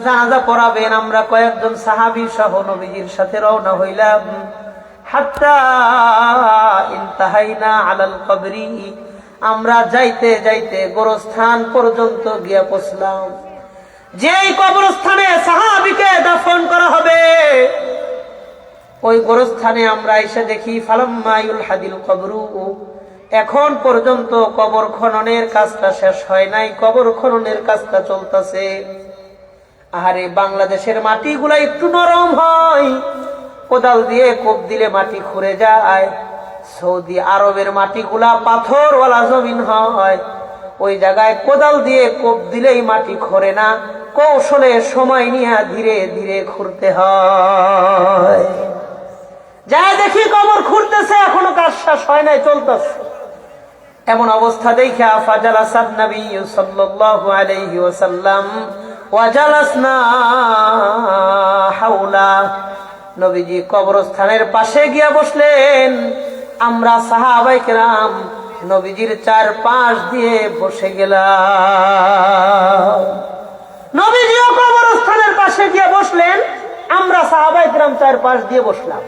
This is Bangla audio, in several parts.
জানাজা পড়াবেন। আমরা কয়েকজন সাহাবী সহ নবীজির সাথে রওনা হইলাম। হাত্তা ইনতাহাইনা আলাল কবরি, আমরা যাইতে যাইতে গোরস্থান পর্যন্ত গিয়া পৌঁছলাম। যেই কবরস্থানে সাহাবীকে দাফন করা হবে ওই গোরস্থানে আমরা এসে দেখি ফালাম্মা ইউলহাদিল কবরু, এখন পর্যন্ত কবর খননের কাজটা শেষ হয় নাই, কবর খননের কাজটা চলতেছে। আরে বাংলাদেশের মাটিগুলা একটু নরম হয়, কোদাল দিয়ে কোপ দিলে মাটি খুঁড়ে যায়। সৌদি আরবের মাটিগুলা পাথরওয়ালা জমিন হয়, ওই জায়গায় কোদাল দিয়ে কোপ দিলেই মাটি খোরে না, কৌশলে সময় নিয়ে ধীরে ধীরে খুঁড়তে হয়। যাই দেখি কবর খুঁড়তেছে, এখনো কাজ শেষ হয় নাই, চলতেছে। এমন অবস্থা দেখা ফাজালাসান নবী সাল্লাল্লাহু আলাইহি ওয়াসাল্লাম ওয়াজালাসনা হাওলা, নবীজি কবরস্থানের পাশে গিয়া বসলেন। আমরা সাহাবায়ে কেরাম নবীজির চারপাশ দিয়ে বসে গেলাম। নবীজিও কবরস্থানের পাশে গিয়া বসলেন, আমরা সাহাবায়ে কেরাম চারপাশ দিয়ে বসলাম।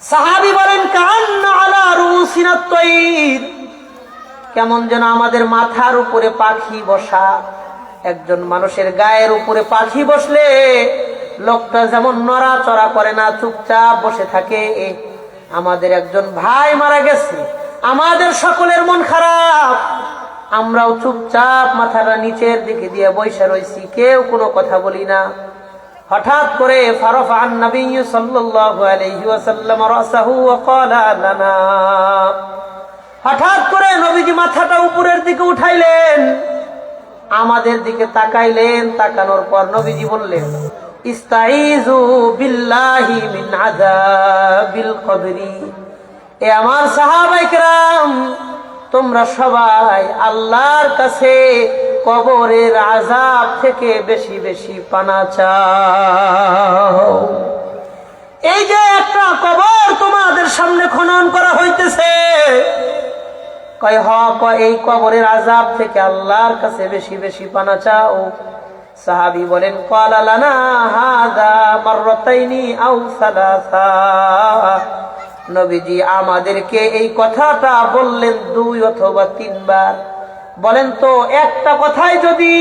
সাহাবী বলেন কান্না আলা রুসিনা তাইর, কেমন যেন আমাদের মাথার উপরে পাখি বসা। একজন মানুষের গায়ের উপরে পাখি বসলে লোকটা যেমন নড়াচড়া করে না, চুপচাপ বসে থাকে। আমাদের একজন ভাই মারা গেছে, আমাদের সকলের মন খারাপ, আমরাও চুপচাপ মাথাটা নিচের দিকে দিয়ে বসে রয়েছি, কেউ কোনো কথা বলি না। হঠাৎ করে ফারাফা'আন নবী সাল্লাল্লাহু আলাইহি ওয়াসাল্লাম রাসাহু ওয়া ক্বালা লানা, হঠাৎ করে নবীজি মাথাটা উপরের দিকে উঠাইলেন, আমাদের দিকে তাকাইলেন। তাকানোর পর নবীজি বললেন ইস্তাইযু বিল্লাহি মিন আযাবিল কবরি, এ আমার সাহাবায়ে কেরাম তোমরা সবাই আল্লাহর কাছে কবরের আযাব থেকে বেশি বেশি পানা চাও। এই যে একটা কবর তোমাদের সামনে খনন করা হইতেছে, কয় হ, এই কবরের আযাব থেকে আল্লাহর কাছে বেশি বেশি পানা চাও। সাহাবী বলেন ক্বালা লানা হাযা মাররাতাইনি আও সালাসা, নবীজি আমাদেরকে এই কথাটা বললেন 2 অথবা 3 বার। বলেন তো একটা কথাই যদি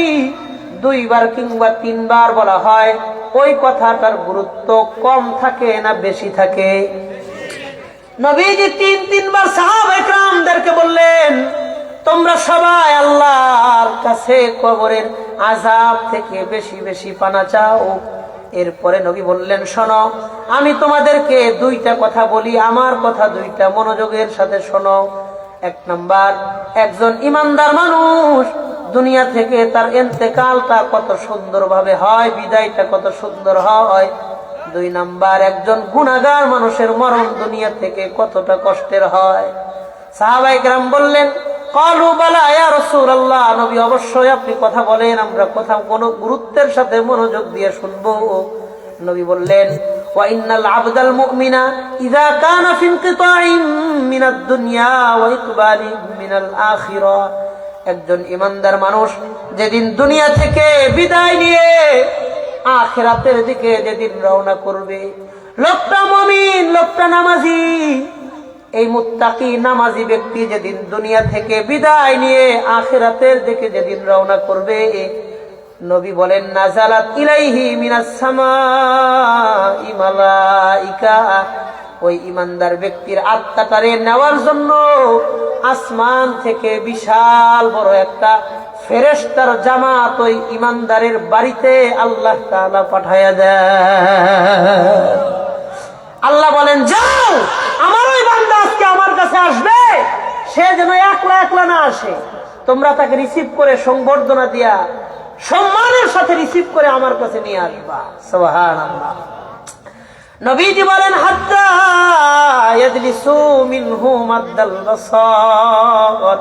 2 বার কিংবা 3 বার বলা হয়, ওই কথাটার গুরুত্ব কম থাকে না বেশি থাকে? নবীজি 3 বার সাহাবায়ে কেরামদেরকে বললেন তোমরা সবাই আল্লাহর কাছে কবরের আযাব থেকে বেশি বেশি পানা চাও। এরপরে নবী বললেন শোনো, আমি তোমাদেরকে 2টা কথা বলি, আমার কথা 2টা, মনোযোগের সাথে শোনো। 1 নাম্বার, একজন ইমানদার মানুষ দুনিয়া থেকে তার ইন্তেকালটা কত সুন্দরভাবে হয়, বিদায়টা কত সুন্দর হয়। 2 নাম্বার, একজন গুনাহগার মানুষের মরণ দুনিয়া থেকে কতটা কষ্টের হয়। সাহাবায়ে কেরাম বললেন ক্বালু বালা ইয়া রাসূলুল্লাহ, নবী অবশ্যই আপনি কথা বলেন, আমরা কথা কোন গুরুত্বের সাথে মনোযোগ দিয়ে শুনবো। নবী বললেন ওয়া ইন্নাল আবদাল মুমিনা ইযা কানা ফি ইনকিতাইন মিনাদ দুনিয়া ওয়া ইকবালি মিনাল আখিরা, একজন ইমানদার মানুষ যেদিন দুনিয়া থেকে বিদায় নিয়ে আখিরাতের দিকে যেদিন রওনা করবে, লোকটা মুমিন, লোকটা নামাজি, এই মুত্তাকি নামাজি ব্যক্তি যেদিন দুনিয়া থেকে বিদায় নিয়ে আখিরাতের দিকে যেদিন রওনা করবে, নবী বলেন নাজালাত ইলাইহি মিনাস সামাই মালাইকা, ওই ইমানদার ব্যক্তির আত্মাটারে নেওয়ার জন্য আসমান থেকে বিশাল বড় একটা ফেরেশতার জামাত ওই ইমানদারের বাড়িতে আল্লাহ তাআলা পাঠায়া দেয়। আল্লাহ বলেন যাও, আমার ওই বান্দা আজকে আমার কাছে আসবে, সে যেন একলা একলা না আসে, তোমরা তাকে রিসিভ করে সংবর্ধনা দিয়া সম্মানের সাথে রিসিভ করে আমার কাছে নিয়ে আসবা। সুবহানাল্লাহ। নবীজি বলেন হাত্তা ইয়াজলিসু মিনহু মাদ্দাল বাসার,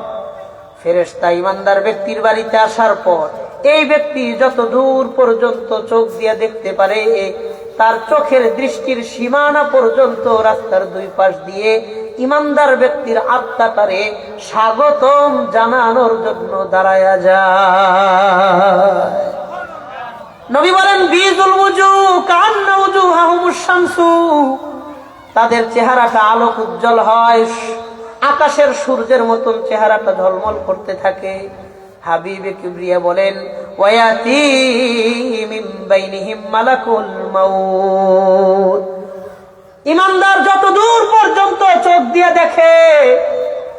ফেরেশতা ইমানদার ব্যক্তির বাড়িতে আসার পর এই ব্যক্তি যত দূর পর্যন্ত চোখ দিয়ে দেখতে পারে, তার চোখের দৃষ্টির সীমানা পর্যন্ত রাস্তার 2 পাশ দিয়ে ইমানদার ব্যক্তির আত্মাটারে স্বাগতম জানানোর জন্য দাঁড়ায়া যায়। নবী বলেন বীজুল ওযু কান্না ওযুহাহুমুশ শামসু, তাদের চেহারাটা আলোক উজ্জ্বল হয়, আকাশের সূর্যের মতন চেহারাটা ঝলমল করতে থাকে। হাবিবে কিবরিয়া বলেন ওয়ায়াতি মিন বাইনিহিম মালাকুল মাউত, ইমানদার যত দূর পর্যন্ত চোখ দিয়ে দেখে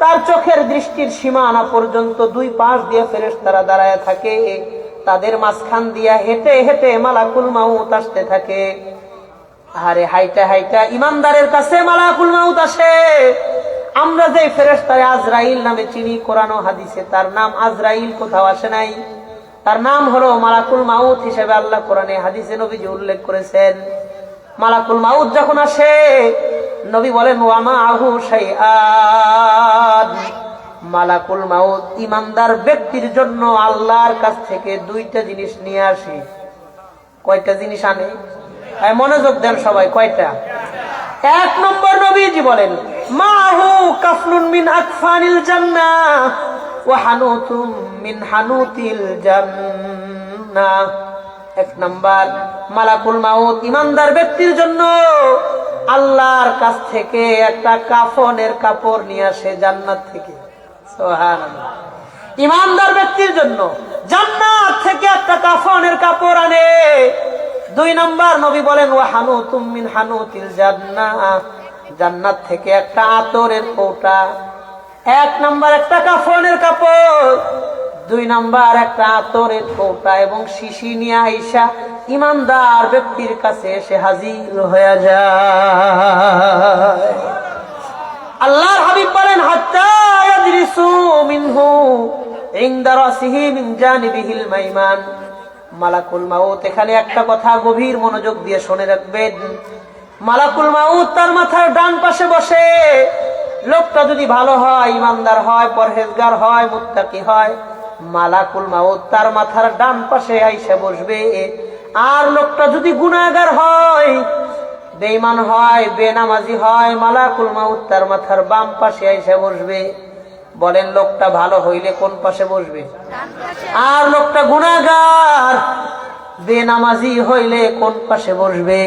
তার চোখের দৃষ্টির সীমানা পর্যন্ত দুই পাশ দিয়ে ফেরেশতারা দাঁড়ায় থাকে, তাদের মাঝখান দিয়া হেঁটে হেঁটে মালাকুল মাউত আসতে থাকে। আরে হাইটা হাইটা ইমানদারের কাছে মালাকুল মাউত আসে। আমরা যে ফেরেশতারে আজরাইল নামে চিনি, কোরআন ও হাদিসে তার নাম আজরাইল কোথাও আসে নাই, তার নাম হলো মালাকুল মাউত হিসেবে আল্লাহ কোরআনে হাদিসে নবীজি উল্লেখ করেছেন। মালাকুল মাউত যখন আসে নবী বলেন ওয়া মাআহু শাইআন, মালাকুল মাউত ইমানদার ব্যক্তির জন্য আল্লাহর কাছ থেকে দুইটা জিনিস নিয়ে আসে। কয়টা জিনিস আনে? মনোযোগ দেন সবাই, কয়টা? এক নম্বর নবীজি বলেন মাহু কাফনুন মিন আকফানিল জান্নাহ ওয়া হানুতুম মিন হানুতিল জান্নাহ। এক নাম্বার, মালাকুল মাউত ইমানদার ব্যক্তির জন্য আল্লাহর কাছ থেকে একটা কাফনের কাপড় নিয়ে আসে জান্নাত থেকে। সুবহানাল্লাহ। ইমানদার ব্যক্তির জন্য জান্নাত থেকে একটা কাফনের কাপড় আনে। দুই নাম্বার নবী বলেন ওয়া হানুতুম মিন হানুতিল জান্নাহ, জান্নাত থেকে একটা আতরের কৌটা। এক নাম্বার একটা কাফনের কাপড়, দুই নাম্বার একটা আতরের কৌটা এবং শিশি নিয়ে আইসা ইমানদার ব্যক্তির কাছে এসে হাজির হয়ে যায়। আল্লাহর হাবিব বলেন হাত্তা ইয়াদরিসু মিনহু ইনদা রাসিহি মিন জানিবিহিল মাইমান। মালাকুল মাউত এখানে একটা কথা গভীর মনোযোগ দিয়ে শুনে রাখবেন। মালাকুল মাউত তার মাথার ডান পাশে বসে। লোকটা যদি ভালো হয়, ইমানদার হয়, পরহেজগার হয়, মুত্তাকি হয়, মালাকুল মাউত তার মাথার ডান পাশে আইসা বসবে। আর লোকটা যদি গুনাহগার হয়, বেঈমান হয়, বেনামাজি হয়, মালাকুল মাউত তার মাথার বাম পাশে আইসা বসবে। বলেন লোকটা ভালো হইলে কোন পাশে বসবে? আর লোকটা গুনাহগার বেনামাজি হইলে কোন পাশে বসবে?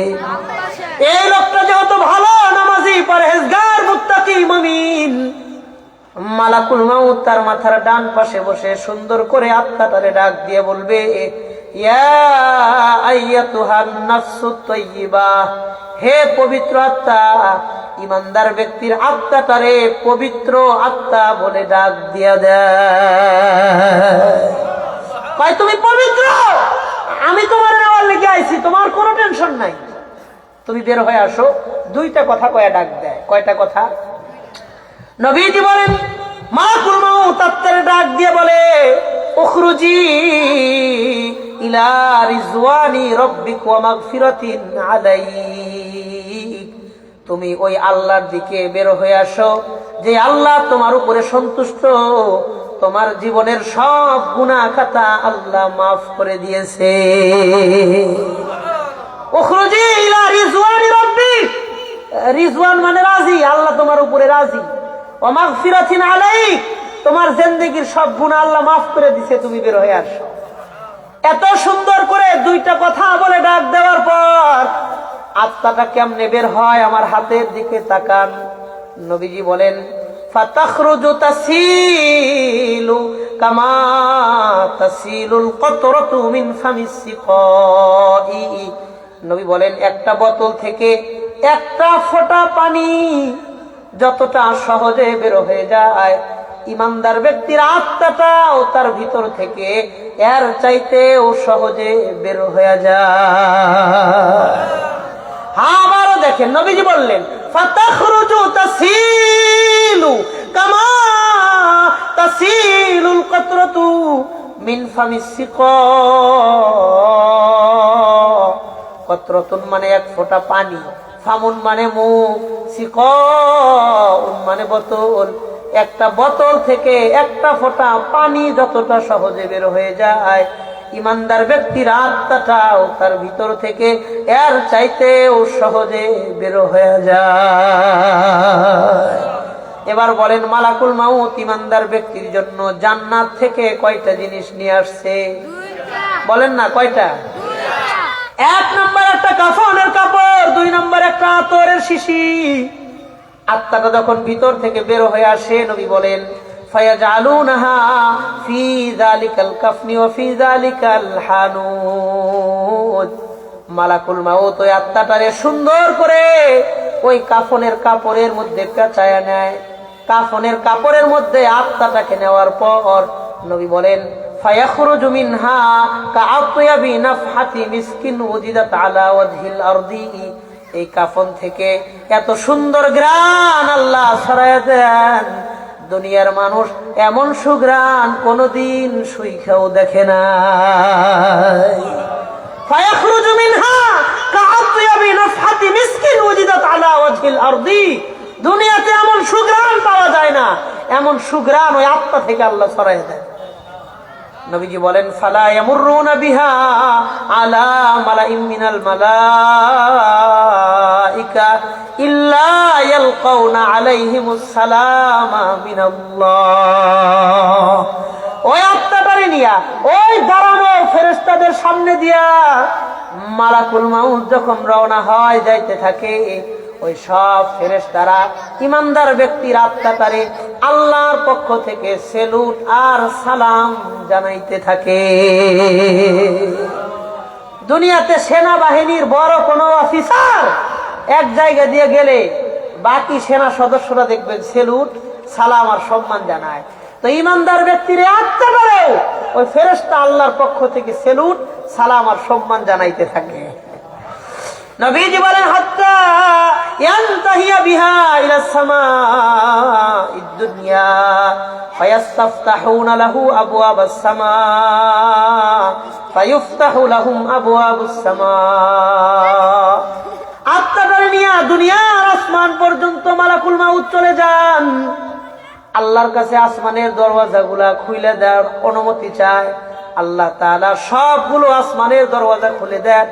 এই লোকটা যেহেতু ভালো, নামাজি, পরহেজগার, মুত্তাকি, মুমিন, মালাকুল মাউত তার মাথার ডান পাশে বসে সুন্দর করে আত্মাটারে ডাক দিয়ে বলবে ইয়া আইয়াতুহান নাফসুত তাইয়্যিবা, হে পবিত্র আত্মা। ইমানদার ব্যক্তির আত্মাটারে পবিত্র আত্মা বলে ডাক দিয়া দেয়। ভাই তুমি পবিত্র, আমি তোমার নেওয়ার লেগে আইছি, তোমার কোনো টেনশন নাই, তুমি বের হয়ে আসো। দুইটা কথা কয়া ডাক দেয়। কয়টা কথা? নবীজি বলেন মালাকুল মাউত আত্মারে ডাক দিয়ে বলে উখরুজি ইলা রিজওয়ানি রাব্বিক ওয়া মাগফিরাতিন আলাইক, তুমি ওই আল্লাহর দিকে বের হয়ে আসো যে আল্লাহ তোমার উপরে সন্তুষ্ট, তোমার জীবনের সব গুনাহ খাতা আল্লাহ মাফ করে দিয়েছে। উখরুজি ইলা রিজওয়ানি রাব্বিক, রিজওয়ান মানে রাজি, আল্লাহ তোমার উপরে রাজি। ওয়া মাগফিরাতিন আলাইক, তোমার জিন্দেগীর সব গুনাহ আল্লাহ মাফ করে দিয়েছে, তুমি বের হয়ে আসো। এত সুন্দর করে দুইটা কথা বলে ডাক দেওয়ার পর আত্মাটা কেমনে বের হয় আমার হাতের দিকে তাকান। নবীজি বলেন ফাতাখরুজু তাসিলু কামা তাসিলুল কতরাতু মিন ফামিস সিকাই। নবী বলেন একটা বোতল থেকে একটা ফোঁটা পানি যতটা সহজে বের হয়ে যায়, ইমানদার ব্যক্তির আত্মাটাও তার ভিতর থেকে এর চাইতেও সহজে বের হয়ে যায়। আবারও দেখেন নবীজি বললেন ফাতাখরুজু তাসিলু কামা তাসিলুল কতরাতু মিন ফামিস সিকা। কতরাতুন মানে এক ফোঁটা পানি, ফামুন মানে মুখ, সিকাউন মানে বোতল। একটা বোতল থেকে একটা ফোঁটা পানি যতটা সহজে বের হয়ে যায়, ইমানদার ব্যক্তির আত্মাটাও তার ভিতর থেকে এর চাইতেও সহজে বের হয়ে যায়। এবার বলেন মালাকুল মাউত ইমানদার ব্যক্তির জন্য জান্নাত থেকে কয়টা জিনিস নিয়ে আসছে? বলেন না কয়টা? এক নম্বর একটা কাফনের কাপড়, দুই নম্বর একটা আতরের শিশি। আত্মাটা যখন ভিতর থেকে বের হয়ে আসে, নবী বলেন ফায়াজআলুনাহা ফি যালিকাল কাফনি ওয়া ফি যালিকাল হানুত। মালাকুল মাউত ওই আত্মাটারে সুন্দর করে ওই কাফনের কাপড়ের মধ্যে পেঁচায়া নেয়। কাফনের কাপড়ের মধ্যে আত্মাটাকে নেওয়ার পর নবী বলেন ফায়াখরুজু মিনহা কাআতয়াবি নাফহাতি মিসকিন ওয়াজিদাত আলা ওয়াজহিল আরদি। এই কাফন থেকে এত সুন্দর ঘ্রাণ আল্লাহ ছড়ায়া দেন, দুনিয়ার মানুষ এমন সুঘ্রাণ কোনদিন সুইখাও দেখে না। ফায়াখরুজু মিনহা কাআতয়াবি নাফহাতি মিসকিন ওয়াজিদাত আলা ওয়াজহিল আরদি। দুনিয়াতে এমন সুঘ্রাণ পাওয়া যায় না, এমন সুঘ্রাণ ওই আত্মা থেকে আল্লাহ ছড়ায়া দেন। নবীজি বলেন ফালা ইয়ামুরুনা বিহা আলা মালাইম মিনাল মালাইকা ইল্লা ইয়ালকাউনা আলাইহিমুস সালামা মিনাল্লাহ। ওই আত্মাটারে নিয়া ওই দাঁড়ানো ফেরেশতাদের সামনে দিয়া মালাকুল মাউত যখন রওনা হয় যাইতে থাকে, ওই সব ফেরেশতারা ইমানদার ব্যক্তির আত্মাটারে আল্লাহর পক্ষ থেকে সেলুট আর সালাম জানাইতে থাকে। দুনিয়াতে সেনাবাহিনীর বড় কোনো অফিসার এক জায়গা দিয়ে গেলে বাকি সেনা সদস্যরা দেখবেন সেলুট সালাম আর সম্মান জানায়। তো ইমানদার ব্যক্তির আত্মাটারেও ওই ফেরেশতা আল্লাহর পক্ষ থেকে সেলুট সালাম আর সম্মান জানাইতে থাকে। নবীজি বলেন হাত্তা ইয়ানতাহিয়া বিহা ইলা সামাঈদ দুনিয়া ফায়াস্তাফতাহুনা লাহু আবওয়াবাস সামা ফায়ুফতাহু লাহুম আবওয়াবুস সামা। আত্মাটারে নিয়ে দুনিয়ার আসমান পর্যন্ত মালাকুল মাউত চলে যান, আল্লাহর কাছে আসমানের দরওয়াজাগুলা খুলে দেওয়ার অনুমতি চায়। আল্লাহ তাআলা সবগুলো আসমানের দরওয়াজা খুলে দেন।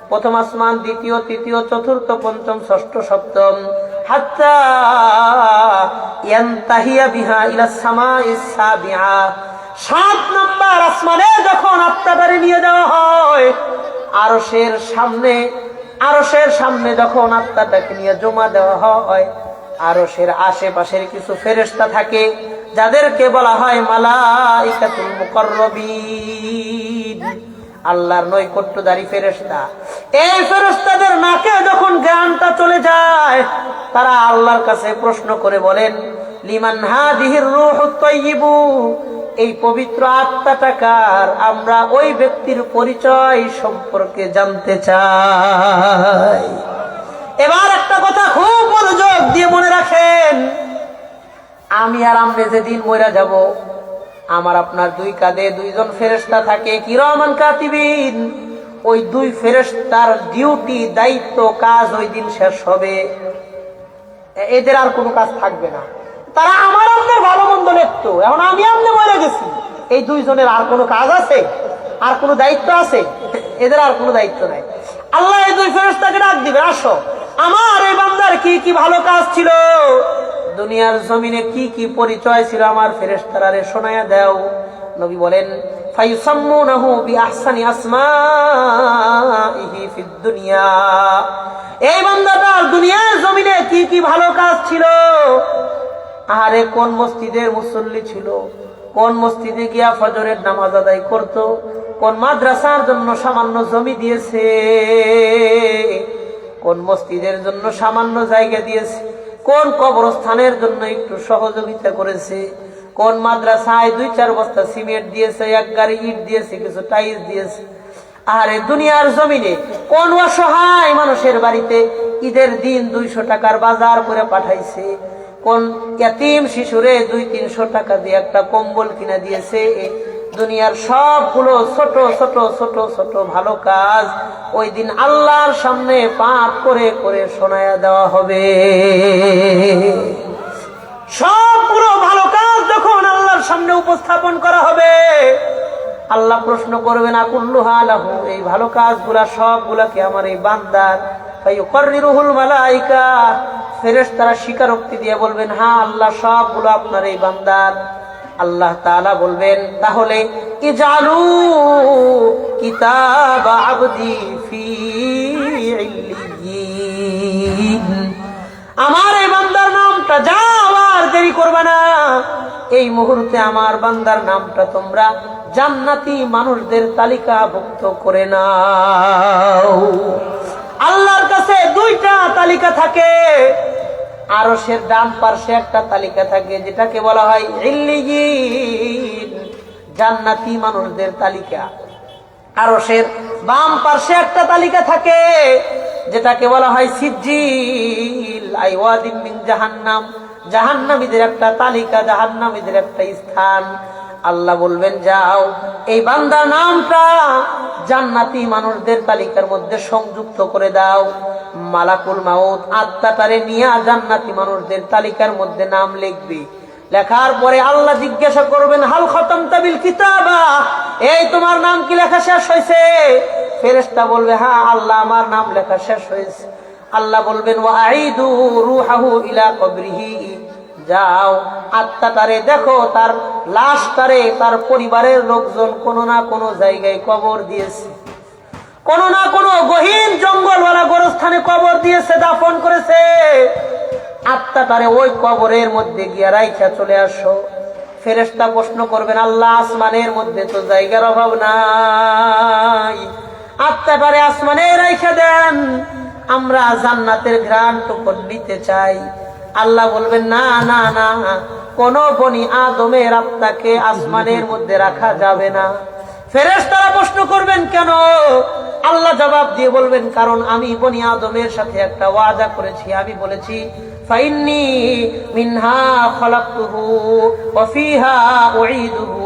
প্রথম আসমান, দ্বিতীয়, তৃতীয়, চতুর্থ, পঞ্চম, ষষ্ঠ, সপ্তম, হাত্তা ইয়ানতাহিয়া বিহা ইলা সামাইস সাবিআ। ৭ নম্বর আসমানে যখন আত্মাটারে নিয়ে যাওয়া হয়, আরশের সামনে যখন আত্মাটাকে নিয়ে জমা দেওয়া হয়, আরশের আশেপাশের কিছু ফেরেশতা থাকে যাদেরকে বলা হয় মালাইকাতুল মুকাররাবিন, আল্লাহর নৈকট্যধারী ফেরেশতা। এই ফেরেশতাদের নাকে যখন জ্ঞানটা চলে যায়, তারা আল্লাহর কাছে প্রশ্ন করে বলেন লিমান হাযিহির রূহুত তাইয়্যিবু। এই পবিত্র আত্মাটা কার? আমরা ওই ব্যক্তির পরিচয় সম্পর্কে জানতে চাই। এবার একটা কথা খুব মনোযোগ দিয়ে মনে রাখেন, আমি আর আপনি যেদিন মরে যাব, আমার আপনার দুই কাঁধে দুইজন ফেরেশতা থাকে কিরামান কাতিবিন। ওই দুই ফেরেশতার ডিউটি, দায়িত্ব, কাজ ওই দিন শেষ হবে, এদের আর কোনো কাজ থাকবে না। তারা আমার আপনার ভালো মন্দ লিখত। এখন আমি আপনি মরে গেছি, এই দুইজনের আর কোনো কাজ আছে? আর কোনো দায়িত্ব আছে? এদের আর কোনো দায়িত্ব নাই। আল্লাহ এই দুই ফেরেশতাকে ডাক দিবে, আসো, আমার এই বান্দার কি কি ভালো কাজ ছিল, দুনিয়ার জমিনে কি কি পরিচয় ছিল, আমার ফেরেশতারা শোনায়া দাও। নবী বলেন ফায়ুসাম্মুনাহু বিআহসানি আসমাইহি ফিদ দুনিয়া। এই বান্দাটার দুনিয়ার জমিনে কি কি ভালো কাজ ছিল, আরে কোন মসজিদের মুসল্লি ছিল, কোন মসজিদে গিয়া ফজরের নামাজ আদায় করত, কোন মাদ্রাসার জন্য সামান্য জমি দিয়েছে, কোন মসজিদের জন্য সামান্য জায়গা দিয়েছে, কোন কবরস্থানের জন্য একটু সহযোগিতা করেছে, কোন মাদ্রাসায় ২-৪ বস্তা সিমেন্ট দিয়েছে, এক গাড়ি ইট দিয়েছে, কিছু টাইলস দিয়েছে। আরে দুনিয়ার জমিনে কোন অসহায় মানুষের বাড়িতে ঈদের দিন ২০০ টাকার বাজার করে পাঠাইছে, কোন ইয়াতীম শিশুরে ২00-৩০০ টাকা দিয়ে একটা কম্বল কিনে দিয়েছে। দুনিয়ার সবগুলো ছোট ছোট ছোট ছোট ভালো কাজ ওই দিন আল্লাহর সামনে পাঠ করে করে শোনায়া দেওয়া হবে। সবগুলো ভালো কাজ যখন আল্লাহর সামনে উপস্থাপন করা হবে, আল্লাহ প্রশ্ন করবেন আকুল্লুহা লাহু, এই ভালো কাজগুলা সবগুলাকে আমার এই বান্দার। ফায়ুকাররিরুহুল মালায়েকা, ফেরেশতারা স্বীকারোক্তি দিয়ে বলবেন হ্যাঁ আল্লাহ, সবগুলো আপনার এই বান্দার। আল্লাহ তাআলা বলবেন, তাহলে ইজালু কিতাব আবদি ফি ইল্লিয়িন, আমার এই বান্দার নামটা যাও আর দেরি করবে না, এই মুহূর্তে আমার বান্দার নামটা তোমরা জান্নাতি মানুষদের তালিকাভুক্ত করে নাও। আল্লাহর কাছে দুইটা তালিকা থাকে, আরশের ডান পাশে একটা তালিকা থাকে যেটাকে বলা হয় ইল্লিয়িন, জান্নাতি মানুষদের তালিকা। আরশের বাম পাশে একটা তালিকা থাকে যেটাকে বলা হয় সিজ্জিল, আইওয়াদিন মিন জাহান্নাম, জাহান্নামীদের একটা তালিকা, জাহান্নামীদের একটা স্থান। আল্লাহ বলবেন, যাও এই বান্দার নামটা জান্নাতি মানুষদের তালিকার মধ্যে সংযুক্ত করে দাও। মালাকুল মাউত আত্মাটারে নিয়ে জান্নাতি মানুষদের তালিকার মধ্যে নাম লিখবে। লেখার পরে আল্লাহ জিজ্ঞাসা করবেন, হাল খতমতা বিল কিতাবা, এই তোমার নাম কি লেখা শেষ হয়েছে? ফেরেশতা বলবে, হ্যাঁ আল্লাহ আমার নাম লেখা শেষ হয়েছে। আল্লাহ বলবেন, ওয়া আইদু রূহাহু ইলা কবরিহি, যাও আত্মাটারে দেখো, তার লাশটারে তার পরিবারের লোকজন কোনো না কোনো জায়গায় কবর দিয়েছে, কোনো না কোনো গহীন জঙ্গলওয়ালা গোরস্থানে কবর দিয়েছে, দাফন করেছে। আত্মাটারে ওই কবরের মধ্যে গিয়ে রাইখা চলে আসো। ফেরেশতা প্রশ্ন করবেন, আল্লাহ আসমানের মধ্যে তো জায়গার অভাব নাই, আত্মাটারে আসমানে রাইখা দেন, আমরা জান্নাতের ঘ্রাণটুকু নিতে চাই। আল্লাহ বলবেন, না না না, কোন বনি আদমের আত্মাকে আসমানের মধ্যে রাখা যাবে না। ফেরেশতারা প্রশ্ন করবেন, কেন? আল্লাহ জবাব দিয়ে বলবেন, কারণ আমি বনি আদমের সাথে একটা ওয়াদা করেছি, আমি বলেছি ফাইন্নী মিনহা খলাকতুহু ওয়া ফিহা উঈদুহু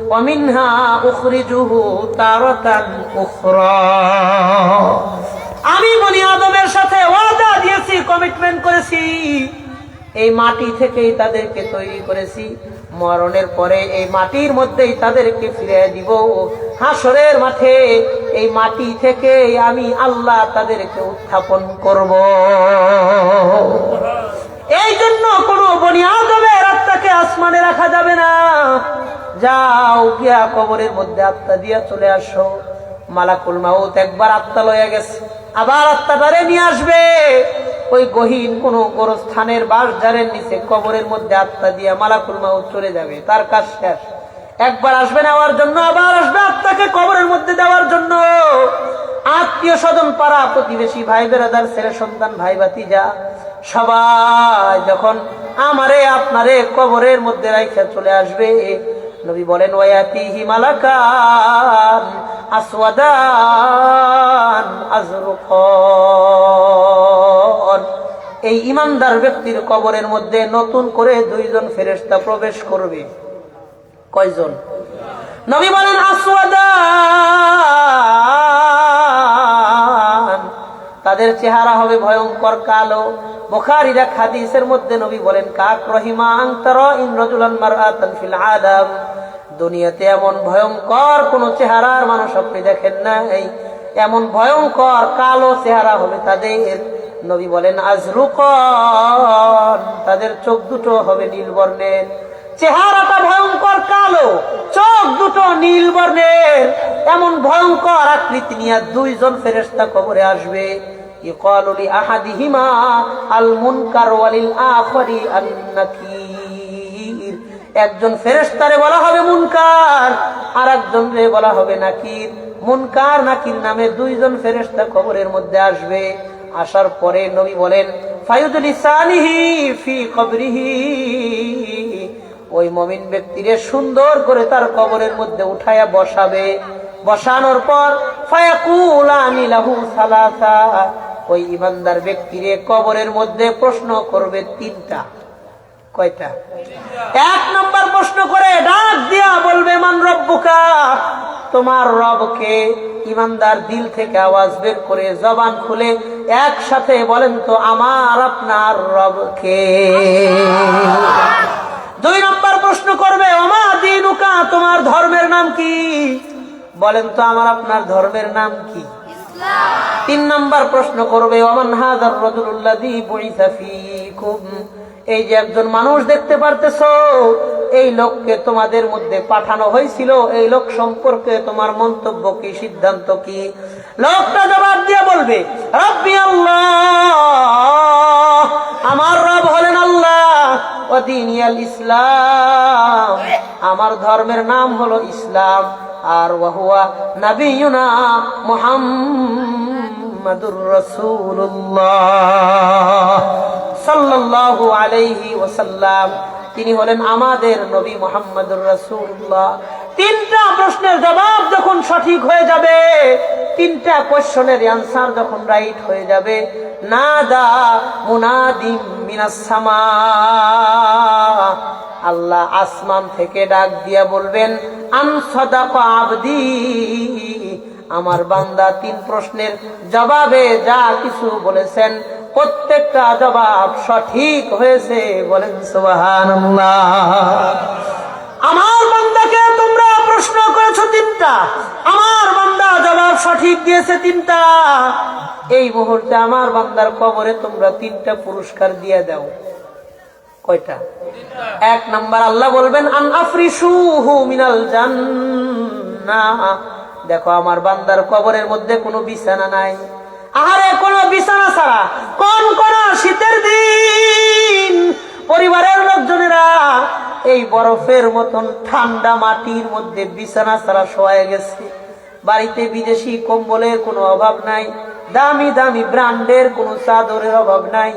ওয়া মিনহা উখরিজুহু তারাতান উখরা। আমি বনি আদমের সাথে ওয়াদা দিয়েছি, কমিটমেন্ট করেছি, এই মাটি থেকেই তাদেরকে তৈরি করেছি, মরণের পরে এই মাটির মধ্যেই তাদেরকে ফিরিয়ে দিব, হাসরের মাঠে এই মাটি থেকে আমি আল্লাহ তাদেরকে উত্থাপন করব। এই জন্য কোন বনি আদমের আত্মাকে আসমানে রাখা যাবে না। যাও গিয়া কবরের মধ্যে আত্মা দিয়া চলে আসো। মালাকুল মাউত একবার আত্মা লইয়া গেছে, আবার আত্মাটারে নিয়ে আসবে ওই গহীন কোন গোরস্থানের বাঁশঝাড়ের নিচে কবরের মধ্যে আত্মা দিয়া মালাকুল মাউত চলে যাবে, তার কাজ শেষ। একবার আসবে নেওয়ার জন্য, আবার আসবে আত্মাকে কবরের মধ্যে দেওয়ার জন্য। আত্মীয় স্বজন, পাড়া প্রতিবেশী, ভাই বেরাদার, ছেলে সন্তান, ভাই ভাতিজা সবাই যখন আমারে আপনারে কবরের মধ্যে রাইখা চলে আসবে, নবী বলেন, ওয়ায়াতিহি মালাকান আসওয়াদান আজরুকান, এই ইমানদার ব্যক্তির কবরের মধ্যে নতুন করে দুইজন ফেরেশতা প্রবেশ করবে। কয়জন? নবী বলেন আসওয়াদান, তাদের চেহারা হবে ভয়ঙ্কর কালো। বুখারীর এক হাদিসের মধ্যে নবী বলেন, কাক রহিমা আনতারা ইন রাজুলান মারআতান ফিল আলাম, দুনিয়াতে এমন ভয়ঙ্কর কোন চেহারার মানুষ আপনি দেখেন নাই, এমন ভয়ঙ্কর কালো চেহারা হবে তাদের। নবী বলেন আজরুকান, তাদের চোখ দুটো হবে নীল বর্ণের, চেহারাটা ভয়ঙ্কর কালো, চোখ দুটো নীল বর্ণের। এমন ভয়ঙ্কর আকৃতি নিয়ে দুইজন ফেরেশতা কবরে আসবে। ইকালু লি আহাদিহিমা আল মুনকার ওয়ালিল আখারি আন নাকির, একজন ফেরেশতারে বলা হবে মুনকার, আর একজন রে বলা হবে নাকির। মুনকার নাকির নামে দুইজন ফেরেশতা কবরের মধ্যে আসবে। আসার পরে নবী বলেন, ফায়ুদলিসানিহি ফি কবরিহি, ওই মুমিন ব্যক্তিরে সুন্দর করে তার কবরের মধ্যে উঠায়া বসাবে। বসানোর পর ফায়াকুলানি লাহু সালাসা, ওই ইমানদার ব্যক্তিরে কবরের মধ্যে প্রশ্ন করবে তিনটা। কয়টা? এক নম্বর প্রশ্ন করে ডাক দিয়া বলবে, মান রব্বুকা, তোমার রবকে? ইমানদার দিল থেকে আওয়াজ বের করে জবান খুলে একসাথে বলেন তো, আমার আপনার রবকে। দুই নম্বর প্রশ্ন করবে, ওমা দীনুকা, তোমার ধর্মের নাম কি? বলেন তো আমার আপনার ধর্মের নাম কি? তিন নম্বর প্রশ্ন করবে, ওমান হাযার রাজুলুল্লাযী বুইসা ফীকুম, এই যে একজন মানুষ দেখতে পারতেছো, এই লোককে তোমাদের মধ্যে পাঠানো হয়েছিল, এই লোক সম্পর্কে তোমার মন্তব্য কি, সিদ্ধান্ত কি? লোকটা জবাব দিয়ে বলবে, রব্বি আল্লাহ, আমার রব হলেন আল্লাহ, ও দীনিয়াল ইসলাম, আমার ধর্মের নাম হলো ইসলাম, আর ওয়াহুয়া নবিয়ুনা মুহাম্মাদুর রাসূলুল্লাহ সাল্লাল্লাহু আলাইহি ওয়াসাল্লাম, তিনি হলেন আমাদের নবী মুহাম্মাদুর রাসূলুল্লাহ। তিনটা প্রশ্নের জবাব যখন সঠিক হয়ে যাবে, তিনটা কোশ্চেনের অ্যানসার যখন রাইট হয়ে যাবে, নাদা মুনাদিম মিনাস সামা, আল্লাহ আসমান থেকে ডাক দিয়া বলবেন, আন সাদাকা আবদি, আমার বান্দা তিন প্রশ্নের জবাবে যা কিছু বলেছেন প্রত্যেকটা জবাব সঠিক হয়েছে। বলেন সুবহানাল্লাহ। আমার বান্দাকে তোমরা প্রশ্ন করেছো তিনটা, আমার বান্দা জবাব সঠিক দিয়েছে তিনটা। এই মুহূর্তে আমার বান্দার কবরে তোমরা তিনটা পুরস্কার দিয়ে দাও। কয়টা? এক নাম্বার আল্লাহ বলবেন, আন আফরিশুহু মিনাল জান্নাহ, দেখো আমার বান্দার কবরের মধ্যে কোনো বিছানা নাই। আহারে, কোনো বিছানা ছাড়া কোন শীতের দিন পরিবারের লোকজনেরা এই বরফের মতন ঠান্ডা মাটির মধ্যে বিছানা ছাড়া শোয়া গেছে। বাড়িতে বিদেশি কম্বলের কোনো অভাব নাই, দামি দামি ব্র্যান্ডের কোনো চাদরের অভাব নাই।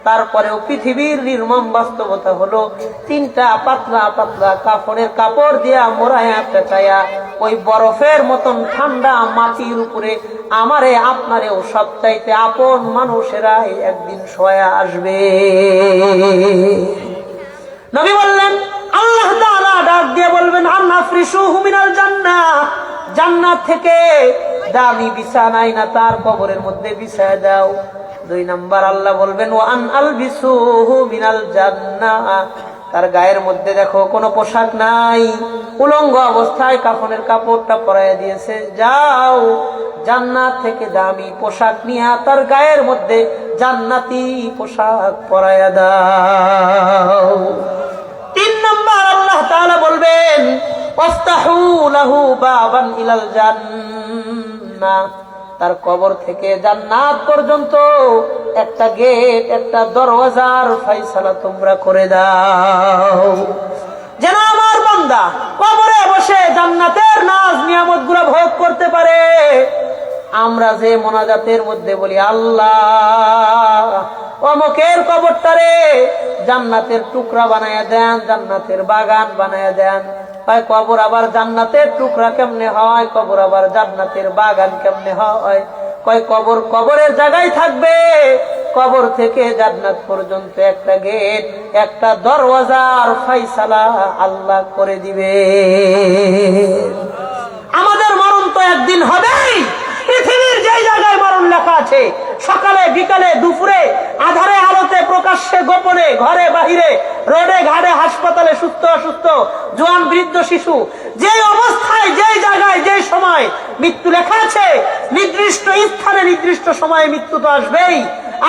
তারপরেও পৃথিবীর নির্মম বাস্তবতা হলো তিনটা পাতলা পাতলা কাপড়ের কাপড় দিয়া মোড়ায়া পেঁচায়া ওই বরফের মতন ঠান্ডা মাটির উপরে আমারে আপনারেও সবচাইতে আপন মানুষেরাই একদিন শোয়া আসবে। নবী বললেন, আল্লাহ তাআলা ডাক দিয়ে বলবেন, আন আফরিশুহু মিনাল জান্নাহ, জান্নাত থেকে দামি বিছানায় না তার কবরের মধ্যে বিছায়া দাও। দুই নাম্বার আল্লাহ বলবেন, ওয়া আন আলবিসুহু মিনাল জান্নাহ, তার গায়ের মধ্যে দেখো কোনো পোশাক নাই, উলঙ্গ অবস্থায় কাফনের কাপড়টা পরাইয়া দিয়েছে, যাও জান্নাত থেকে দামি পোশাক নিয়ে তার গায়ের মধ্যে জান্নাতি পোশাক পরাইয়া দাও। তিন নাম্বার আল্লাহ তাআলা বলবেন, ওয়াফতাহু লাহু বাবান ইলাল জান্নাহ, তার কবর থেকে জান্নাত পর্যন্ত একটা গেট, একটা দরওয়াজার ফয়সালা তোমরা করে দাও, যেন আমার বান্দা কবরে বসে জান্নাতের নাজ নিয়ামত গুলো ভোগ করতে পারে। আমরা যে মোনাজাতের মধ্যে বলি, আল্লাহ অমুকের কবরটারে জান্নাতের টুকরা বানায়া দেন, জান্নাতের বাগান বানায়া দেন। কবর আবার জান্নাতের টুকরা কেমনে হয়, কবর আবার জান্নাতের বাগান কেমনে হয়? কয় কবর কবরের জায়গায় থাকবে, কবর থেকে জান্নাত পর্যন্ত একটা গেট, একটা দরওয়াজার ফয়সালা আল্লাহ করে দিবে। আমাদের মরণ তো একদিন হবেই। পৃথিবীর যে জায়গায় মরণ লেখা আছে, সকালে বিকালে দুপুরে আধারে আলোতে প্রকাশ্যে গোপনে ঘরে বাহিরে রোডে ঘাটে হাসপাতালে সুস্থ অসুস্থ জোয়ান বৃদ্ধ শিশু, যে অবস্থায় যে জায়গায় যে সময় মৃত্যু লেখা আছে, নির্দিষ্ট স্থানে নির্দিষ্ট সময়ে মৃত্যু তো আসবেই।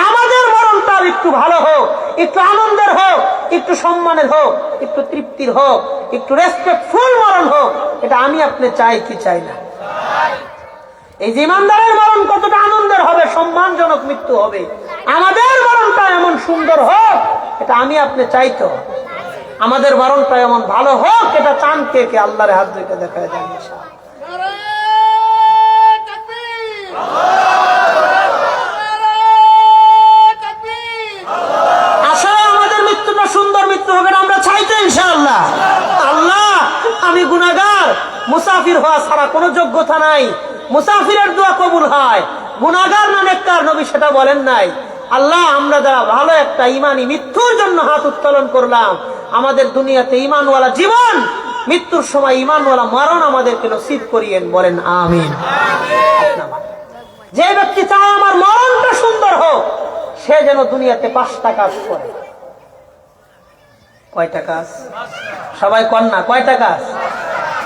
আমাদের মরণটা একটু ভালো হোক, একটু আনন্দের হোক, একটু সম্মানের হোক, একটু তৃপ্তির হোক, একটু রেসপেক্টফুল মরণ হোক, এটা আমি আপনি চাই কি চাই না? এই যে ইমানদারের মরণ কতটা আনন্দের হবে, সম্মানজনক মৃত্যু হবে, আমাদের মরণটা এমন সুন্দর হোক, এটা আমি আপনি চাইতো। আমাদের মরণটা এমন ভালো হোক, এটা চান কে কে? আল্লাহর হাত ধরে দেখায় দেন ইনশাআল্লাহ। আসলে আমাদের মৃত্যুটা সুন্দর মৃত্যু হবে, আমরা চাইতো ইনশাআল্লাহ। আল্লাহ, আমি গুনাহগার, মুসাফির হওয়া ছাড়া কোনো যোগ্যতা নাই। মুসাফিরের দোয়া কবুল হয়, গুনাহগার না নেককার, নবী সেটা বলেন নাই। আল্লাহ, আমরা যারা ভালো একটা ইমানি মৃত্যুর জন্য হাত উত্তোলন করলাম, আমাদের দুনিয়াতে ইমানওয়ালা জীবন, মৃত্যুর সময় ইমানওয়ালা মরণ আমাদেরকে নসিব করিয়েন। বলেন আমিন। যে ব্যক্তি চায় আমার মরণটা সুন্দর হোক, সে যেন দুনিয়াতে 5টা কাজ করে। কয়টা কাজ? সবাই কন্যা কয়টা কাজ?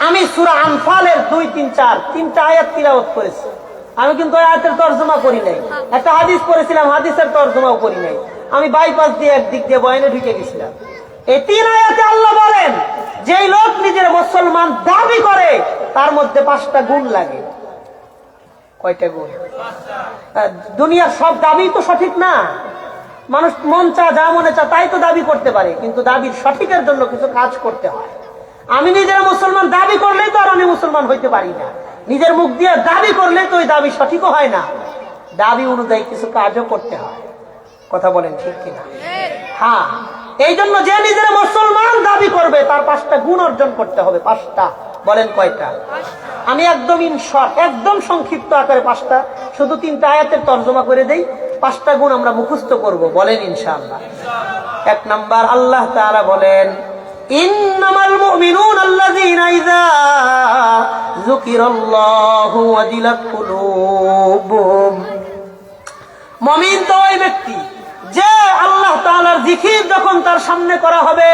আমি সূরা আনফালের 2, 3, 4 তিনটা আয়াত তিলাওয়াত করেছি। আমি কিন্তু আয়াতের তরজমা করি নাই। একটা হাদিস পড়েছিলাম, হাদিসের তরজমাও করি নাই। আমি বাইপাস দিয়ে একদিক দিয়ে বয়ানে ঢুকে গেছিলাম। এই 3 আয়াতে আল্লাহ বলেন যেই লোক নিজের মুসলমান দাবি করে তার মধ্যে 5টা গুণ লাগে। কয়টা গুণ? দুনিয়ার সব দাবি তো সঠিক না। মানুষ মন চা যা মনে চা তাই তো দাবি করতে পারে, কিন্তু দাবির সঠিকের জন্য কিছু কাজ করতে হয়। আমি নিজের মুসলমান দাবি করলেই তো আর আমি মুসলমান হইতে পারি না। নিজের মুখ দিয়ে দাবি করলে তো ওই দাবি সঠিকও হয় না, দাবি অনুযায়ী কিছু কাজও করতে হয়। কথা বলেন ঠিক কিনা? হ্যাঁ, এই জন্য যে নিজের মুসলমান দাবি করবে তার 5টা গুণ অর্জন করতে হবে। 5টা। বলেন কয়টা? আমি একদম একদম সংক্ষিপ্ত আকারে 5টা, শুধু 3টা আয়াতের তর্জমা করে দেই। 5টা গুণ আমরা মুখস্থ করব, বলেন ইনশাআল্লাহ। 1 নাম্বার, আল্লাহ তাআলা বলেন ইন্নামাল মুমিনুনা আল্লাযীনা ইযা যুকিরাল্লাহু ওয়াজিলাত কুলুবুহুম। মুমিন তো ওই ব্যক্তি যে আল্লাহ তাআলার জিকির যখন তার সামনে করা হবে,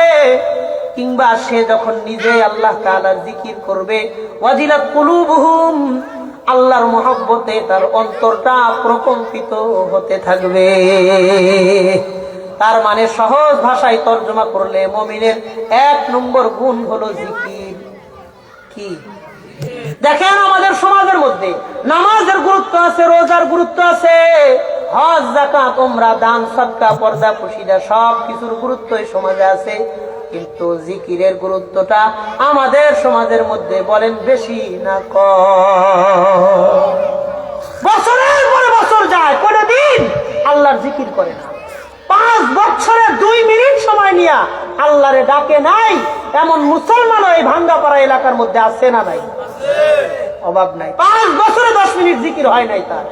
কিংবা সে যখন নিজে আল্লাহ তাআলার জিকির করবে, ওয়াজিলাত কুলুবুহুম, আল্লাহর মহব্বতে তার অন্তরটা প্রকম্পিত হতে থাকবে। তার মানে সহজ ভাষায় তর্জমা করলে মুমিনের 1 নম্বর গুণ হলো জিকির। কি? দেখেন আমাদের সমাজের মধ্যে নামাজের গুরুত্ব আছে, রোজার গুরুত্ব আছে, হজ যাকাত উমরা দান সদকা পর্দা পুশিদা সব কিছুর গুরুত্ব এই সমাজে আছে, কিন্তু জিকিরের গুরুত্বটা আমাদের সমাজের মধ্যে বলেন বেশি না কম? বছরের পরে বছর যায়, কোনো দিন আল্লাহর জিকির করে না। 5 বছরে 2 মিনিট সময় নিয়ে আল্লাহরে ডাকে নাই এমন মুসলমান এই ভাঙ্গাপাড়া এলাকার মধ্যে আছে না নাই? অভাব নাই। 5 বছরে 10 মিনিট জিকির হয় নাই তার,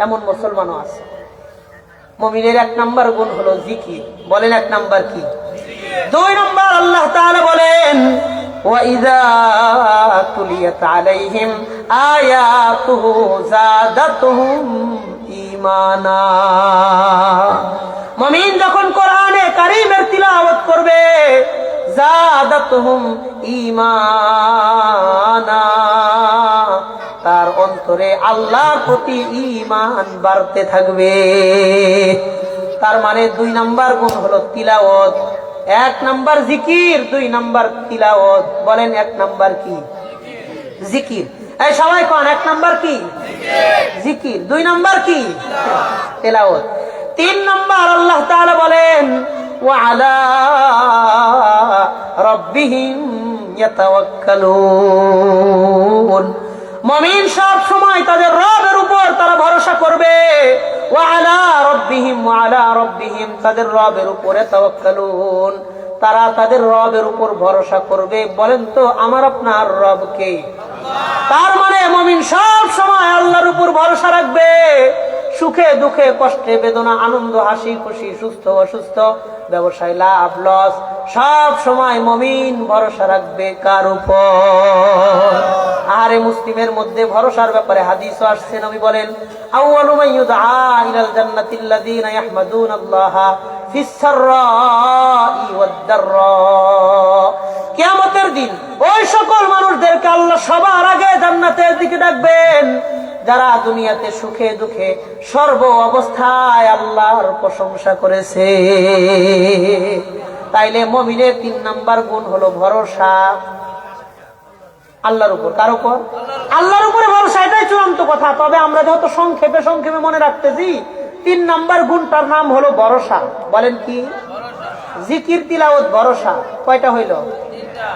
এমন মুসলমানও আছে। মুমিনের 1 নাম্বার গুণ হলো জিকির। বলেন 1 নাম্বার কি? 2 নাম্বার, আল্লাহ তাআলা বলেন ওয়াইযা তুলিয়াত আলাইহিম আয়াতুহু যাদাতুহুম ঈমানা। মুমিন যখন কোরআনে কারীমের তিলাওয়াত করবে, যাদাতুহুম ঈমানা, তার অন্তরে আল্লাহর প্রতি ঈমান বাড়তে থাকবে। তার মানে 2 নাম্বার গুণ হলো তিলাওয়াত। 1 নাম্বার জিকির, 2 নাম্বার তিলাওয়াত। বলেন 1 নাম্বার কি? জিকির। এই সবাই কোন 1 নাম্বার কি? জিকির। 2 নাম্বার কি? তিলাওয়াত। 3 নাম্বার আল্লাহ তাআলা বলেন ওয়া আলা রাব্বিহিম ইয়াতাওয়াক্কালুন। মুমিন সব সময় তাদের রবের উপর তারা ভরসা করবে। ওয়া আলা রাব্বিহিম, তাদের রবের উপরে তাওয়াক্কালুন, তারা তাদের রবের উপর ভরসা করবে। বলেন তো আমার আপনার রব কে? তার মানে মুমিন সব সময় আল্লাহর উপর ভরসা রাখবে। সুখে দুঃখে কষ্টে বেদনা আনন্দ হাসি খুশি সুস্থ অসুস্থ ব্যবসায় লাভ লস সব সময় মুমিন ভরসা রাখবে কার উপর? আরে মুসলিমের মধ্যে ভরসার ব্যাপারে হাদিসও আসছে। নবী বলেন আউয়ালু মান ইউদআ ইলাল জান্নাতিল্লাযীনা ইয়াহমাদুনাল্লাহা ফিস সাররাই ওয়াদ দাররা। কিয়ামতের দিন ওই সকল মানুষদেরকে আল্লাহ সবার আগে জান্নাতের দিকে ডাকবেন যারা দুনিয়াতে সুখে দুঃখে সর্ব অবস্থায় আল্লাহর প্রশংসা করেছে। তাইলে মুমিনের 3 নাম্বার গুণ হলো ভরসা আল্লাহর উপর। কার উপর? আল্লাহর উপরে ভরসা, এটাই চূড়ান্ত কথা। তবে আমরা যত সংক্ষেপে সংক্ষেপে মনে রাখতেছি, 3 নাম্বার গুণটার নাম হলো ভরসা। বলেন কি? জিকির তিলাওয়াত ভরসা। কয়টা হইল?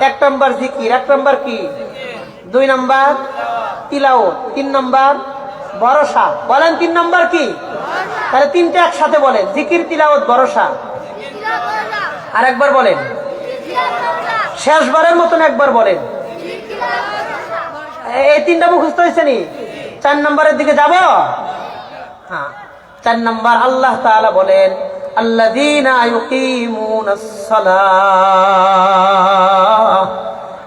1 নাম্বার জিকির, 1 নাম্বার কি? 2 নাম্বার তিলাওয়াত, 3 নাম্বার ভরসা। বলেন 3 নাম্বার কি? তাহলে 3টা একসাথে বলেন, জিকির তিলাওয়াত ভরসা। আরেকবার বলেন, শেষবারের মতন একবার বলেন। এই 3টা মুখস্থ হয়েছে নি? 4 নাম্বারের দিকে যাব। হ্যাঁ, 4 নাম্বার আল্লাহ তাআলা বলেন আল্লাযীনা ইউকিমুনাস সালাহ।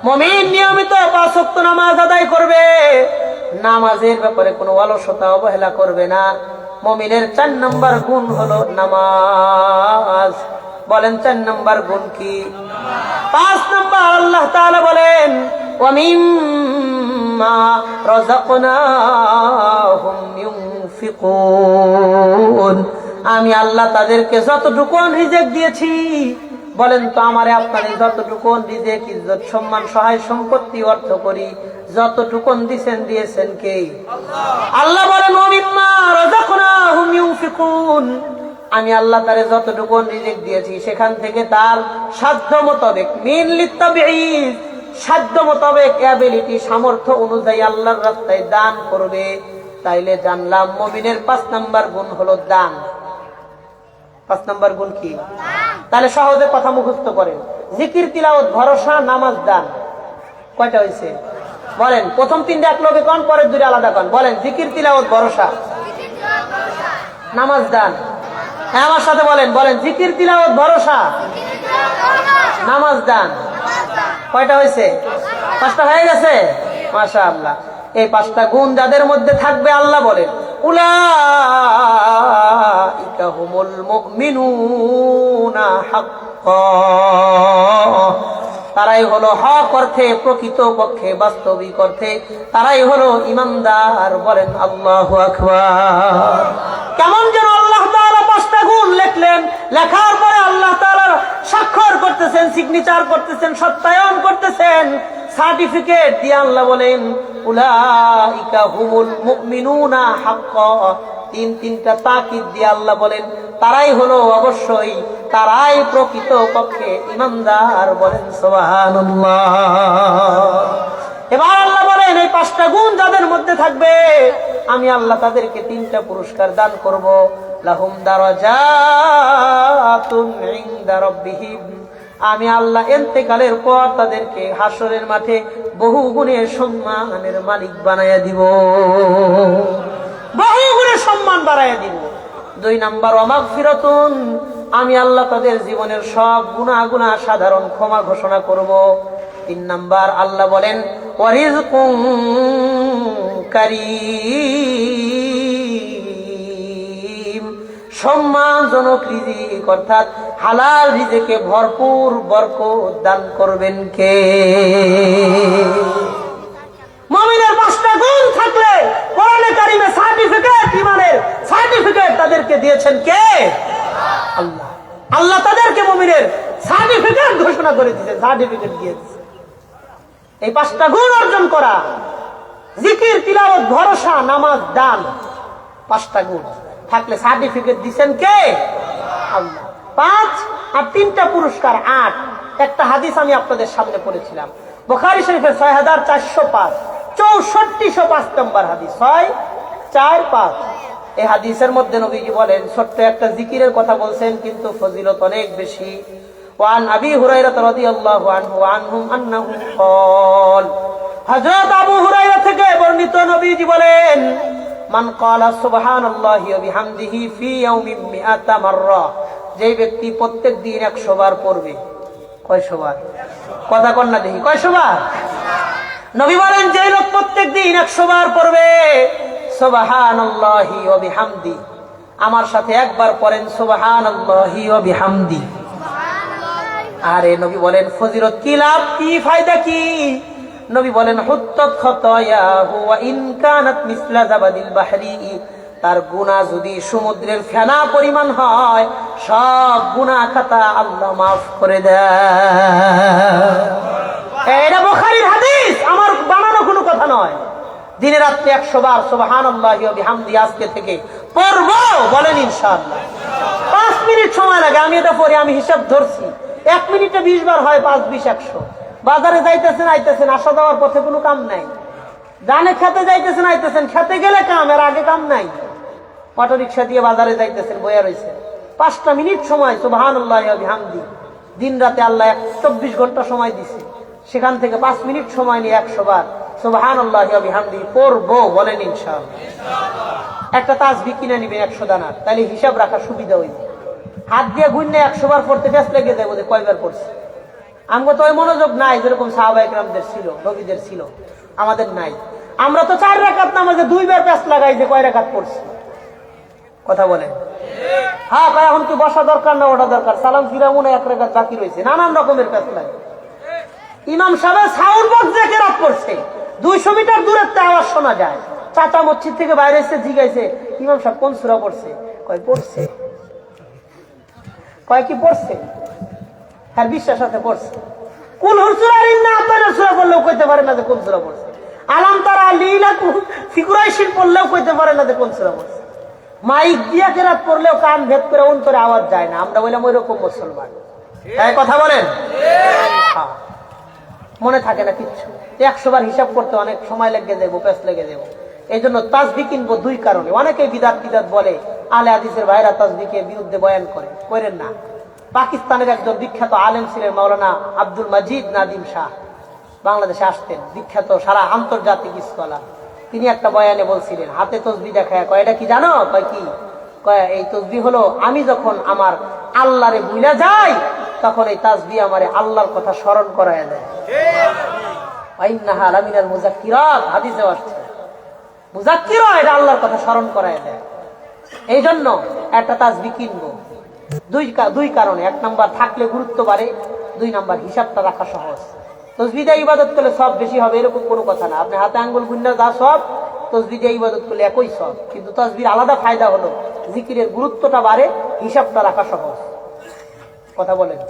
মুমিন নিয়মিত 5 ওয়াক্ত নামাজ আদায় করবে, নামাজের ব্যাপারে কোনো অলসতা অবহেলা করবে না। মুমিনের 4 নাম্বার গুণ হলো নামাজ। বলেন 4 নাম্বার গুণ কি? 5 নাম্বার আল্লাহ তাআলা বলেন ওয়া মিম্মা রাযাকনাহুম ইউনফিকুন। আমি আল্লাহ তাদেরকে যতটুকু রিজিক দিয়েছি বলেন তো আমারে আপনারে যতটুকু রিজিক ইজ্জত সম্মান সহায় সম্পত্তি অর্থ করি যতটুকু দিয়েছেন কে? আল্লাহ বলেন ওয়া মিম্মা রাযাকনাহুম ইউনফিকুন, আমি আল্লাহ তারে যতটুকু রিজিক দিয়েছি সেখান থেকে তার সাধ্য মোতাবেক মিন লিতাবিঈদ, সাধ্য মোতাবেক অ্যাবিলিটি সামর্থ্য অনুযায়ী আল্লাহর রাস্তায় দান করবে। তাইলে জানলাম মুমিনের 5 নাম্বার গুণ হলো দান। 5 নাম্বার গুণ কি? তাহলে সহজে কথা মুখস্থ করেন। জিকির, তিলাওয়াত, ভরসা, নামাজ, দান। কয়টা হয়েছে বলেন? প্রথম 3টা এক লগে কোন, পরের 2টা আলাদা কোন। বলেন জিকির, তিলাওয়াত, ভরসা, নামাজ, দান। হ্যাঁ আমার সাথে বলেন, বলেন জিকির, তিলাওয়াত, ভরসা, নামাজ, দান। কয়টা হয়েছে? 5টা হয়ে গেছে। মাশাআল্লাহ। এই 5টা গুণ যাদের মধ্যে থাকবে আল্লাহ বলেন উলাইকা হুমুল মুমিনুনা হাক্কান, তারাই হলো হক অর্থে, প্রকৃত পক্ষে, বাস্তবিক অর্থে তারাই হলো ইমানদার। বলেন আল্লাহু আকবার। কেমন যেন আল্লাহ তাআলা 5টা গুণ লিখলেন, লেখার পরে আল্লাহ তাআলা স্বাক্ষর করতেছেন, সিগনেচার করতেছেন, সত্যায়ন করতেছেন, সার্টিফিকেট দিয়ে আল্লাহ বলেন উলাইকা হুমুল মুমিনুনা হাক্কান। 3টা তাকিদ দিয়ে আল্লাহ বলেন তারাই হলো অবশ্যই, তারাই প্রকৃত পক্ষে ইমানদার। বলেন সুবহানাল্লাহ। এবার আল্লাহ বলেন এই 5টা গুণ যাদের মধ্যে থাকবে আমি আল্লাহ তাদেরকে 3টা পুরস্কার দান করব। লাহুম দারাজাতুন ইনদা রাব্বিহিম, আমি আল্লাহ ইন্তেকালের পর তাদেরকে হাসরের মাঠে বহু গুণের সম্মানের মালিক বানায়া দিব, বহু গুণের সম্মান বাড়াইয়া দিব। 2 নাম্বার ওয়া মাগফিরাতুন, আমি আল্লাহ তাদের জীবনের সব গুনাহ সাধারণ ক্ষমা ঘোষণা করব। 3 নাম্বার আল্লাহ বলেন ওয়া রিজকুন কারীম, সম্মানজনক রিজিক অর্থাৎ হালাল রিজিকে ভরপুর বরকত দান করবেন কে? মুমিনের 5টা গুণ থাকলে কোরআনে কারিমে সার্টিফিকেট, ইমানের সার্টিফিকেট তাদেরকে দিয়েছেন কে? আল্লাহ। আল্লাহ তাদেরকে মুমিনের সার্টিফিকেট ঘোষণা করে দিয়েছেন, সার্টিফিকেট দিয়েছেন। এই 5টা গুণ অর্জন করা, জিকির, তিলাওয়াত, ভরসা, নামাজ, দান, 5টা গুণ থাকলে সার্টিফিকেট দিবেন কে? আল্লাহ। 5 আর 3টা পুরস্কার 8। একটা হাদিস আমি আপনাদের সামনে পড়েছিলাম বুখারী শরীফের 6405, 6405 নম্বর হাদিস, 645। এই হাদিসের মধ্যে নবীজি বলেন ছোট্ট একটা জিকিরের কথা বলছেন কিন্তু ফজিলত অনেক বেশি। ওয়ান আবি হুরায়রা রাদিয়াল্লাহু আনহু আনহুম আন্নাহু ক্বাল, হযরত আবু হুরায়রা থেকে বর্ণিত নবীজি বলেন মান ক্বালা সুবহানাল্লাহি ওয়া বিহামদিহি ফি ইয়াউমিন মিআতা মাররা, যেই ব্যক্তি প্রত্যেক দিন 100 বার পড়বে। কয়শো বার? কথা কন না দেখি, কয়শো বার? নবী বলেন যে লোক প্রত্যেক দিন 100 বার পড়বে সুবহানাল্লাহি ওয়া বিহামদি, আমার সাথে একবার পড়েন সুবহানাল্লাহি ওয়া বিহামদি। আরে নবী বলেন ফজিলত কি, লাভ কি, ফায়দা কি? নবী বলেন হুত্তাত খাতায়াহু ওয়া ইন কানাত মিসলা জাবাদিল বাহরি, তার গুনাহ যদি সমুদ্রের ফেনা পরিমাণ হয় সব গুনাহ খাতা আল্লাহ মাফ করে দেয়। এটা বুখারীর হাদিস, আমার বানানো কোনো কথা নয়। দিনে রাত্রে 100 বার সুবহানাল্লাহি ওয়া বিহামদি আজকে থেকে পড়ব, বলেন ইনশাআল্লাহ। 5 মিনিট সময় লাগে, আমি এটা পড়ি, আমি হিসাব ধরছি 1 মিনিটে 20 বার হয়, 5 20 100। বাজারে যাইতেছেন আইতেছেন, আসা যাওয়ার পথে কোনো কাম নাই। জানে খেতে যাইতেছেন আইতেছেন, খেতে গেলে কাম, এর আগে কাম নাই। অটো রিক্সা দিয়ে বাজারে যাইতেছেন, বইয়া রয়েছে 5টা মিনিট সময় সুবহানাল্লাহি ওয়া বিহামদি। দিন রাতে আল্লাহ 24 ঘন্টা সময় দিছে, সেখান থেকে 5 মিনিট সময় নিয়ে 100 বার সুবহানাল্লাহি ওয়া বিহামদি পড়বো, বলেন ইনশাআল্লাহ। একটা তাসবিহ কিনে নিবেন 100 দানার, তাহলে হিসাব রাখা সুবিধা হইবে। হাত দিয়ে গুনলে 100 বার পড়তে ব্যস্ত লেগে যায়, বোধহয় কয়বার পড়ছে। আমগো তো ওই মনোযোগ নাই যেরকম সাহাবায়ে কেরামদের ছিল, নবীদের ছিল, আমাদের নাই। আমরা তো 4 রাকাত নামাজে 2 বার প্যাস লাগাই যে কয় রাকাত পড়ছি। কথা বলেন? হ্যাঁ, এখন কি বসা দরকার না ওটা দরকার, সালাম ফিরা মনে 1 রাকাত বাকি রয়েছে, নানান রকমের প্যাস লাগে। ইমাম সাহেব সাউন্ড বক্স দিয়ে কেরাত পড়ছে, 200 মিটার দূরের আওয়াজ শোনা যায়। চাচা মসজিদ থেকে বাইরে এসে জিজ্ঞাসে ইমাম সাহেব কোন সূরা পড়ছে? কয় পড়ছে। কয় কি পড়ছে? হ্যাঁ বিশ্বাস সাথে পড়ছে। কুল হুসুরা ইন্না আতানা সূরা পড়লেও কইতে পারে না যে কোন সূরা পড়ছে। আলাম তারা লিলাকু ফি কুরাইশিন পড়লেও কইতে পারে না যে কোন সূরা পড়ছে। মাইক দিয়া কেরাত পড়লেও কান ভেদ করে অন্তরে আওয়াজ যায় না। আমরা বললাম ওইরকম মুসলমান। হ্যাঁ কথা বলেন। হ্যাঁ, মনে থাকে না কিচ্ছু। 100 বার হিসাব করতে অনেক সময় লেগে যাবো, পেস লেগে যাবো। এই জন্য তাসবিহ কিনবো দুই কারণে। অনেকেই বিদাত বলে, আলে হাদিসের ভাইরা তাসবিহের বিরুদ্ধে বয়ান করেন না। পাকিস্তানের একজন বিখ্যাত আলেম ছিলেন মাওলানা আব্দুল মজিদ নাদিম শাহ, বাংলাদেশে আসতেন, বিখ্যাত সারা আন্তর্জাতিক স্কলার। তিনি একটা বয়ানে বলছিলেন, হাতে তসবিহ দেখায়, কয় এটা কি জানো? কয় কি? কয় এই তসবিহ হলো আমি যখন আমার আল্লাহরে ভুলে যাই তখন এই তাসবিহ আমারে আল্লাহর কথা স্মরণ করায় দেয়। ওয়াইন্নাহা লামিনাল মুযাক্কিরাত, হাদিসে আসছে মুযাক্কিরা, এটা আল্লাহর কথা স্মরণ করায় দেয়। এই জন্য একটা তাসবিহ কিনবো দুই কারণে। 1 নাম্বার থাকলে গুরুত্ব বাড়ে, 2 নাম্বার হিসাবটা রাখা সহজ। তসবিহ দিয়ে ইবাদত করলে সব বেশি হবে এরকম কোনো কথা না। আপনি হাতে আঙ্গুল গুন্না যা সব, তসবিহ দিয়ে ইবাদত করলে একই সব। কিন্তু তসবিহর আলাদা ফায়দা হলো জিকিরের গুরুত্বটা বাড়ে, হিসাবটা রাখা সহজ। কথা বলেন।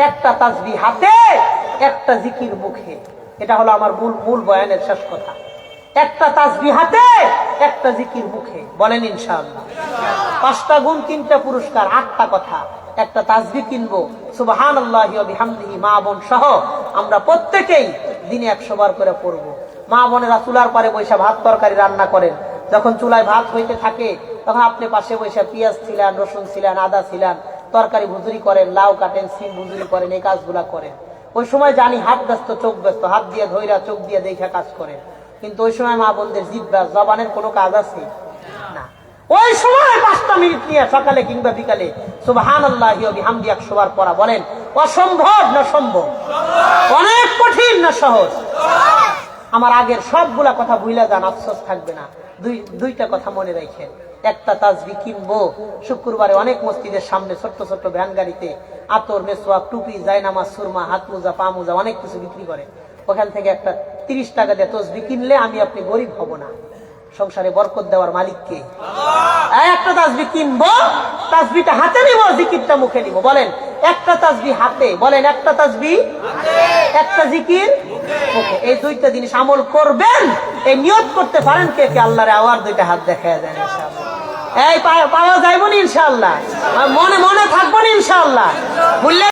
একটা তাসবিহ হাতে, একটা জিকির মুখে, এটা হলো আমার মূল বয়ানের শেষ কথা। একটা তাসবিহ হাতে, একটা জিকির মুখে, বলেন ইনশাআল্লাহ। 5টা গুণ, 3টা পুরস্কার, 8টা কথা। একটা তাসবিহ কিনবো সুবহানাল্লাহি ওয়া বিহামদিহি, মা বোন সহ আমরা প্রত্যেকেই দিনে 100 বার করে পড়বো। মা বোনেরা চুলার পারে বৈশা ভাত তরকারি রান্না করেন, যখন চুলায় ভাত হইতে থাকে তখন আপনি পাশে বৈশা পেঁয়াজ ছিলেন, রসুন ছিলেন, আদা ছিলেন, তরকারি ভুজুরি করেন, লাউ কাটেন, সিম ভুজুরি করেন, এই কাজগুলা করেন। ওই সময় জানি হাত ব্যস্ত, চোখ ব্যস্ত, হাত দিয়ে ধইরা চোখ দিয়ে দেখা কাজ করেন। কিন্তু ওই সময় মা বোনদের জিহ্বা জবানের কোনো কাজ আছে না। ওই সময় 5টা মিনিট নিয়ে সকালে কিংবা বিকালে সুবহানাল্লাহি ওয়া বিহামদিহি 100 বার পড়া, বলেন অসম্ভব না সম্ভব? অনেক কঠিন না সহজ? আমার আগের সবগুলা কথা ভুলে যান, আফসোস থাকবে না। দুইটা কথা মনে রাখেন। একটা তাসবিহ কিনবো, শুক্রবারে অনেক মসজিদের সামনে ছোট্ট ছোট্ট ভ্যান গাড়িতে আতর, মেসওয়াক, টুপি, জায়নামাজ, সুরমা, হাত মোজা, পা মোজা অনেক কিছু বিক্রি করে। ওখান থেকে একটা 30 টাকা দিয়ে তসবিহ কিনলে আমি আপনি গরিব হব না। সংসারে বরকত দেওয়ার মালিক কে? একটা তাসবিহ কিনবো, তাসবিহটা হাতে নিব, জিকিরটা মুখে নিব। বলেন একটা তাসবিহ হাতে, বলেন একটা তাসবিহ, একটা জিকির মুখে। এই 2টা জিনিস আমল করবেন, এই নিয়ত করতে পারেন কে কে? আল্লাহরে আওয়ার 2টা হাত দেখায় দেন ইনশাআল্লাহ। এই পাওয়া যাইব না ইনশাআল্লাহ, মনে মনে থাকবো না ইনশাআল্লাহ।